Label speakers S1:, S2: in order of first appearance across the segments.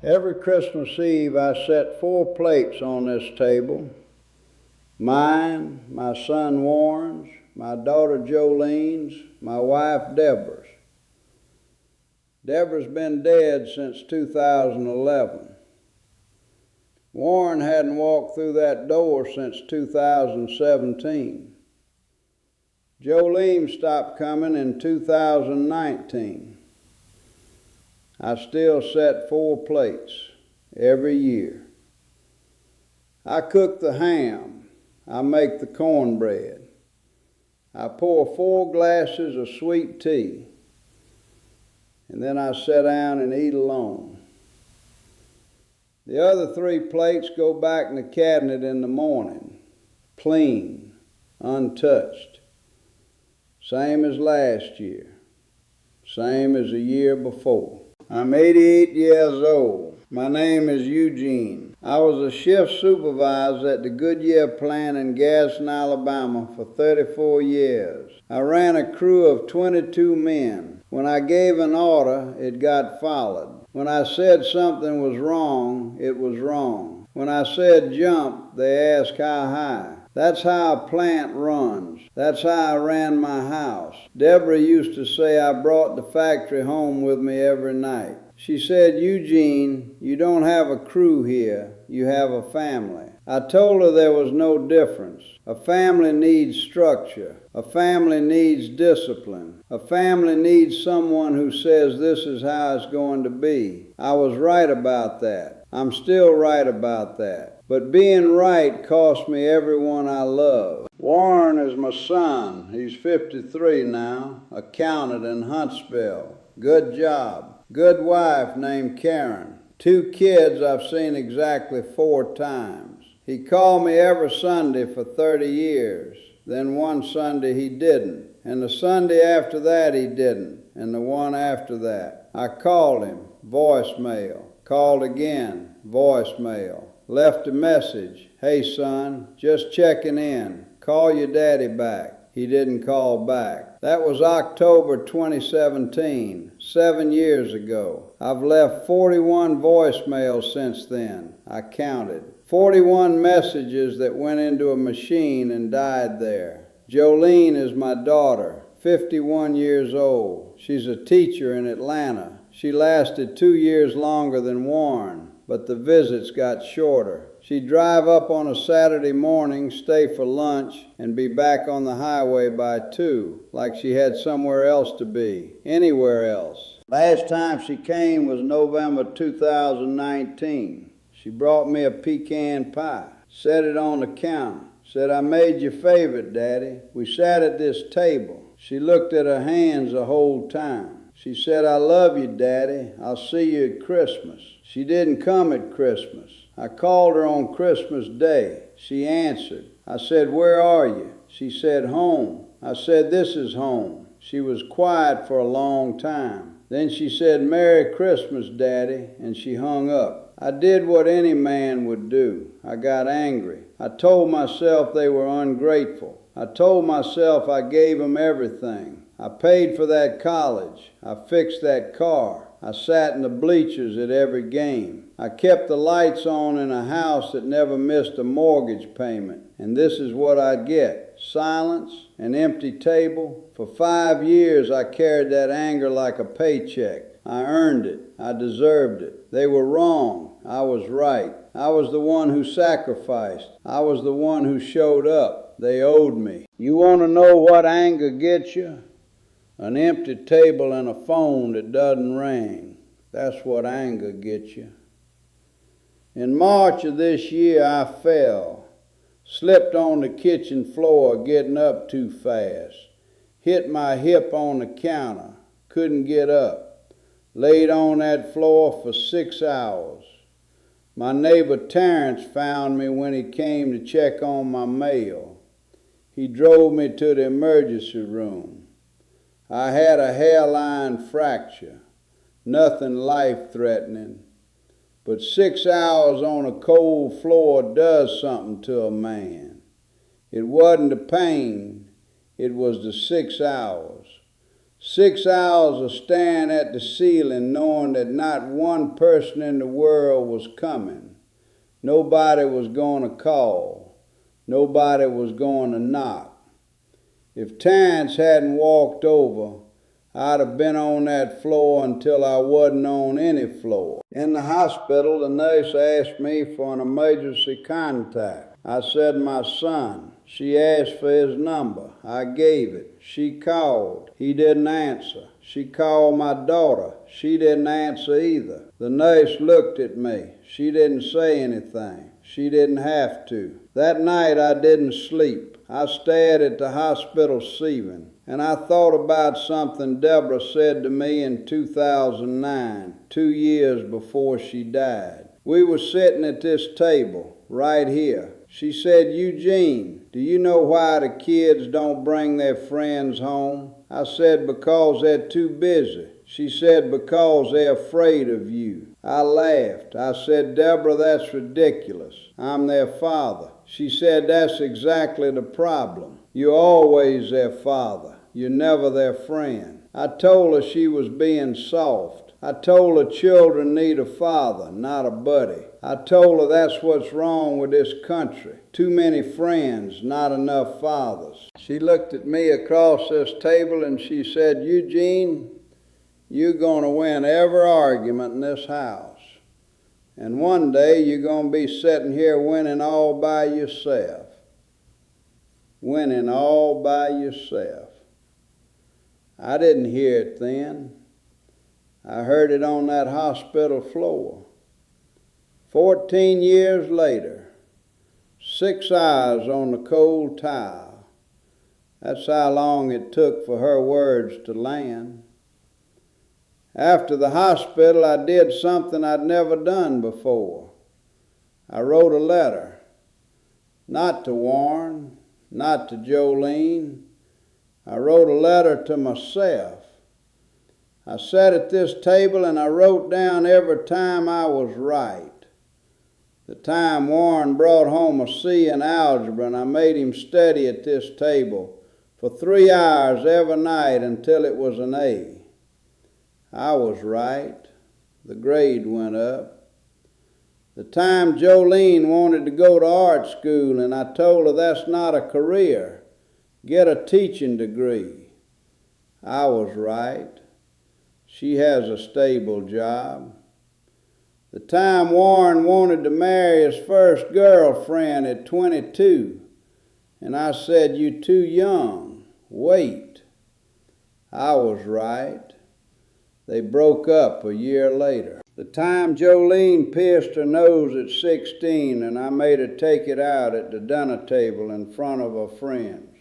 S1: Every Christmas Eve I set 4 plates on this table. Mine, my son Warren's, my daughter Jolene's, my wife Deborah's. Deborah's been dead since 2011. Warren hadn't walked through that door since 2017. Jolene stopped coming in 2019. I still set 4 plates every year. I cook the ham. I make the cornbread. I pour 4 glasses of sweet tea. And then I sit down and eat alone. The other 3 plates go back in the cabinet in the morning, clean, untouched. Same as last year, same as the year before. I'm 88 years old. My name is Eugene. I was a shift supervisor at the Goodyear plant in Gadsden, Alabama for 34 years. I ran a crew of 22 men. When I gave an order, it got followed. When I said something was wrong, it was wrong. When I said jump, they asked how high. That's how a plant runs. That's how I ran my house. Deborah used to say I brought the factory home with me every night. She said, Eugene, you don't have a crew here, you have a family. I told her there was no difference. A family needs structure. A family needs discipline. A family needs someone who says this is how it's going to be. I was right about that. I'm still right about that. But being right cost me everyone I love. Warren is my son. He's 53 now, accountant in Huntsville. Good job. Good wife named Karen. 2 kids I've seen exactly 4 times. He called me every Sunday for 30 years. Then one Sunday he didn't. And the Sunday after that he didn't. And the one after that. I called him, voicemail. Called again, voicemail. Left a message. Hey son, just checking in. Call your daddy back. He didn't call back. That was October 2017, 7 years ago. I've left 41 voicemails since then. I counted. 41 messages that went into a machine and died there. Jolene is my daughter, 51 years old. She's a teacher in Atlanta. She lasted 2 years longer than Warren, but the visits got shorter. She'd drive up on a Saturday morning, stay for lunch, and be back on the highway by 2, like she had somewhere else to be, anywhere else. Last time she came was November 2019. She brought me a pecan pie, set it on the counter, said, I made your favorite, Daddy. We sat at this table. She looked at her hands the whole time. She said, I love you, Daddy. I'll see you at Christmas. She didn't come at Christmas. I called her on Christmas Day. She answered. I said, where are you? She said, home. I said, this is home. She was quiet for a long time. Then she said, Merry Christmas, Daddy, and she hung up. I did what any man would do. I got angry. I told myself they were ungrateful. I told myself I gave them everything. I paid for that college. I fixed that car. I sat in the bleachers at every game. I kept the lights on in a house that never missed a mortgage payment. And this is what I get. Silence, an empty table. For 5 years I carried that anger like a paycheck. I earned it. I deserved it. They were wrong. I was right. I was the one who sacrificed. I was the one who showed up. They owed me. You want to know what anger gets you? An empty table and a phone that doesn't ring. That's what anger gets you. In March of this year, I fell. Slipped on the kitchen floor getting up too fast. Hit my hip on the counter. Couldn't get up. Laid on that floor for 6 hours. My neighbor Terrence found me when he came to check on my mail. He drove me to the emergency room. I had a hairline fracture, nothing life-threatening, but 6 hours on a cold floor does something to a man. It wasn't the pain, it was the 6 hours. 6 hours of staring at the ceiling, knowing that not one person in the world was coming. Nobody was going to call. Nobody was going to knock. If Terrence hadn't walked over, I'd have been on that floor until I wasn't on any floor. In the hospital, the nurse asked me for an emergency contact. I said, my son. She asked for his number. I gave it. She called. He didn't answer. She called my daughter. She didn't answer either. The nurse looked at me. She didn't say anything. She didn't have to. That night I didn't sleep. I stared at the hospital ceiling, and I thought about something Deborah said to me in 2009, 2 years before she died. We were sitting at this table, right here. She said, Eugene, do you know why the kids don't bring their friends home? I said, because they're too busy. She said, because they're afraid of you. I laughed. I said, Deborah, that's ridiculous. I'm their father. She said, that's exactly the problem. You're always their father. You're never their friend. I told her she was being soft. I told her children need a father, not a buddy. I told her that's what's wrong with this country. Too many friends, not enough fathers. She looked at me across this table and she said, Eugene, you're going to win every argument in this house. And one day you're going to be sitting here winning all by yourself. Winning all by yourself. I didn't hear it then. I heard it on that hospital floor. 14 years later, 6 hours on the cold tile. That's how long it took for her words to land. After the hospital, I did something I'd never done before. I wrote a letter, not to Warren, not to Jolene. I wrote a letter to myself. I sat at this table and I wrote down every time I was right. The time Warren brought home a C in algebra and I made him study at this table for 3 hours every night until it was an A. I was right. The grade went up. The time Jolene wanted to go to art school and I told her that's not a career. Get a teaching degree. I was right. She has a stable job. The time Warren wanted to marry his first girlfriend at 22, and I said, you're too young. Wait. I was right. They broke up a year later. The time Jolene pierced her nose at 16 and I made her take it out at the dinner table in front of her friends.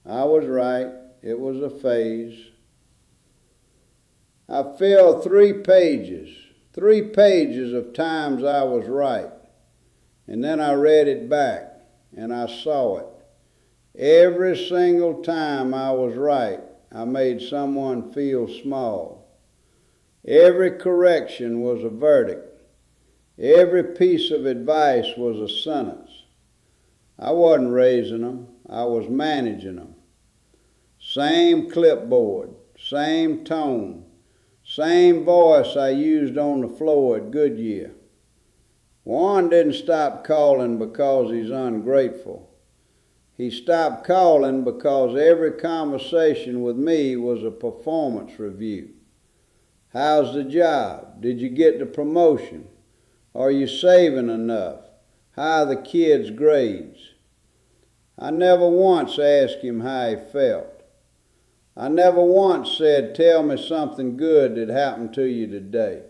S1: I was right. It was a phase. I filled 3 pages of times I was right. And then I read it back and I saw it. Every single time I was right, I made someone feel small. Every correction was a verdict. Every piece of advice was a sentence. I wasn't raising them, I was managing them. Same clipboard, same tone, same voice I used on the floor at Goodyear. Warren didn't stop calling because he's ungrateful. He stopped calling because every conversation with me was a performance review. How's the job? Did you get the promotion? Are you saving enough? How are the kids' grades? I never once asked him how he felt. I never once said, tell me something good that happened to you today.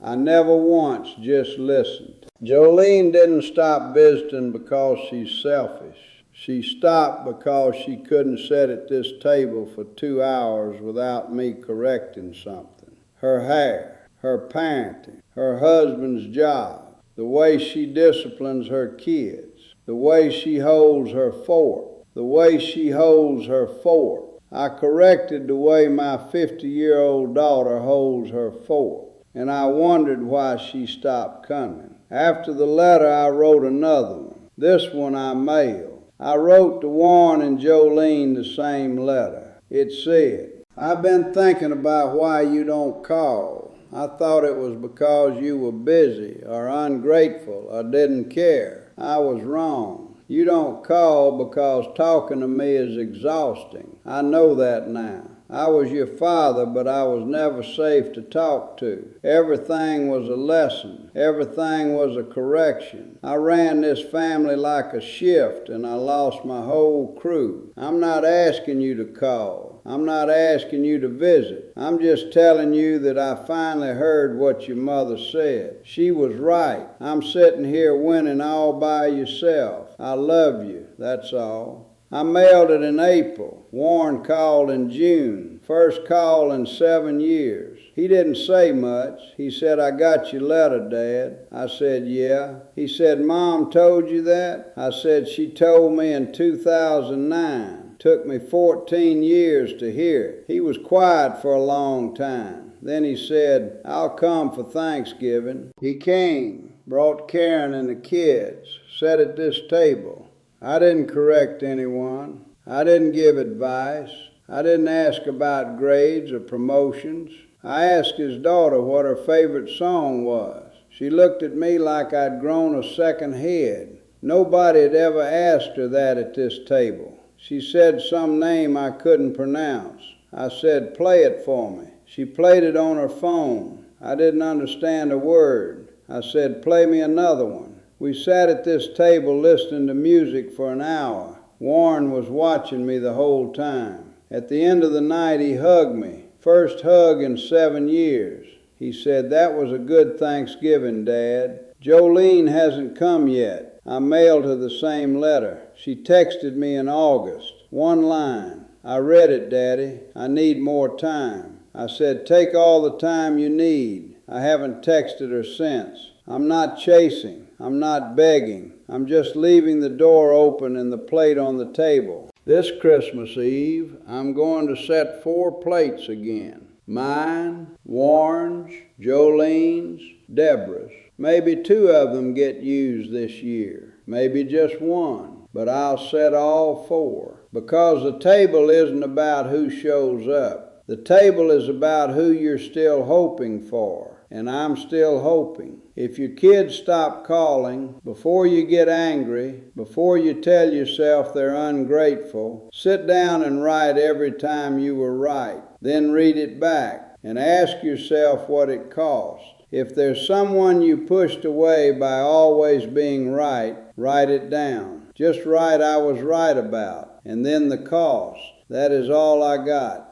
S1: I never once just listened. Jolene didn't stop visiting because she's selfish. She stopped because she couldn't sit at this table for 2 hours without me correcting something. Her hair, her parenting, her husband's job, the way she disciplines her kids, the way she holds her fork, the way she holds her fork. I corrected the way my 50-year-old daughter holds her fork, and I wondered why she stopped coming. After the letter, I wrote another one. This one I mailed. I wrote to Warren and Jolene the same letter. It said, "I've been thinking about why you don't call. I thought it was because you were busy or ungrateful or didn't care. I was wrong. You don't call because talking to me is exhausting. I know that now. I was your father, but I was never safe to talk to. Everything was a lesson. Everything was a correction. I ran this family like a shift, and I lost my whole crew. I'm not asking you to call. I'm not asking you to visit. I'm just telling you that I finally heard what your mother said. She was right. I'm sitting here winning all by yourself. I love you, that's all." I mailed it in April. Warren called in June. First call in 7 years. He didn't say much. He said, "I got your letter, Dad." I said, "Yeah." He said, "Mom told you that?" I said, "She told me in 2009. Took me 14 years to hear it." He was quiet for a long time. Then he said, "I'll come for Thanksgiving." He came, brought Karen and the kids, sat at this table. I didn't correct anyone. I didn't give advice. I didn't ask about grades or promotions. I asked his daughter what her favorite song was. She looked at me like I'd grown a second head. Nobody had ever asked her that at this table. She said some name I couldn't pronounce. I said, "Play it for me." She played it on her phone. I didn't understand a word. I said, "Play me another one." We sat at this table listening to music for an hour. Warren was watching me the whole time. At the end of the night, he hugged me. First hug in 7 years. He said, "That was a good Thanksgiving, Dad. Jolene hasn't come yet." I mailed her the same letter. She texted me in August. One line. "I read it, Daddy. I need more time." I said, "Take all the time you need." I haven't texted her since. I'm not chasing. I'm not begging. I'm just leaving the door open and the plate on the table. This Christmas Eve, I'm going to set 4 plates again. Mine, Warren's, Jolene's, Deborah's. Maybe 2 of them get used this year. Maybe just 1. But I'll set all 4. Because the table isn't about who shows up. The table is about who you're still hoping for. And I'm still hoping. If your kids stop calling, before you get angry, before you tell yourself they're ungrateful, sit down and write every time you were right. Then read it back and ask yourself what it cost. If there's someone you pushed away by always being right, write it down. Just write "I was right about," and then the cost. That is all I got.